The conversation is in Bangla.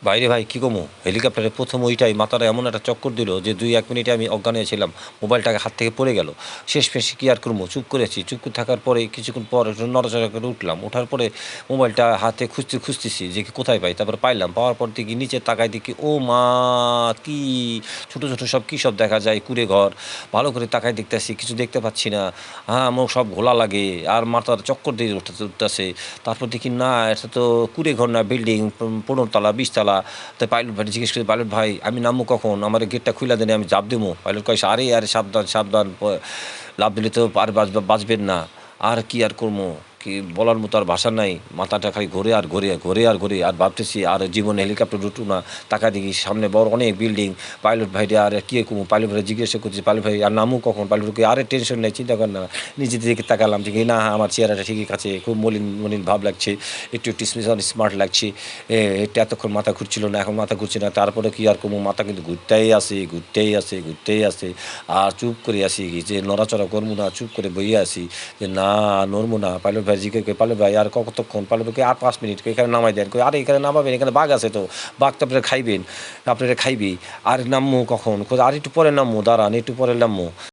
বাইরে ভাই কী কমু হেলিকপ্টারে প্রথম ওইটাই মাথাটা এমন একটা চক্কর দিল যে ২-১ মিনিটে আমি অজ্ঞান হয়েছিলাম। মোবাইলটাকে হাত থেকে পড়ে গেল। শেষমেশ কি আর করবো? চুপ করে আছি। চুপ করে থাকার পরে কিছুক্ষণ পর একটু নড়াচড়া করে উঠলাম। ওঠার পরে মোবাইলটা হাতে খুঁজতেছি যে কোথায় পাই? তারপরে পাইলাম। পাওয়ার পর দেখি নিচে তাকায় দেখি ও মা! কি ছোট সব কি সব দেখা যায় কুঁড়েঘর। ভালো করে তাকায় দেখতেছি কিছু দেখতে পাচ্ছি না। আমার সব ঘোলা লাগে আর মাথার চক্কর দিয়ে উঠতেছে। তারপর দেখি না এটা তো কুঁড়েঘর না বিল্ডিং ১৫ তলা ২০ তলা। তো পাইলট ভাইরে জিজ্ঞেস করি, "পাইলট ভাই আমি নামবো কখন? আমারে গেটটা খুইলা দেন আমি ঝাঁপ দিমু।" পাইলট কয়, আরে সাবধান লাফ দিলে তো আর বাঁচবেন না।" আর কি আর করমু? কি বলার মতো আর ভাষা নাই। মাথাটা খালি ঘুরে আর ভাবতেছি আর জীবনে হেলিকপ্টার উঠবো না। তাকায় দেখি সামনে বড় অনেক বিল্ডিং। পাইলট ভাইরে আর কি কমু? পাইলট ভাইরে জিজ্ঞাসা করছি, "পাইলট ভাই আর নামু কখন?" পাইলট কই, "আরে টেনশন নাই, চিন্তা করেন না।" নিজের দিকে তাকালাম যে না আমার চেহারাটা ঠিকই আছে। খুব মলিন ভাব লাগছে। একটু স্মার্ট লাগছে। এটা এতক্ষণ মাথা ঘুরছিল না, এখন মাথা ঘুরছে না। তারপরে কি আর কমু? মাথা কিন্তু ঘুরতেই আছে। আর চুপ করে আছি যে নড়াচড়া করবো না। চুপ করে বইয়া আছি যে না নড়বো না। পাইলট ভাই জিজ্ঞেস করি, "পাইলট ভাই আর কতক্ষণ?" পাইলট ভাই কয়, "আর ৫ মিনিট।" কই, "এখানে নামাই দেন।" কই, "আরে এখানে নামাবেন? এখানে বাঘ আছে তো। বাঘ তো আপনারা খাইবে। আর নামমু কখন?" কই, "আর একটু পরে নামমু, দাঁড়ান একটু পরে নামমু।"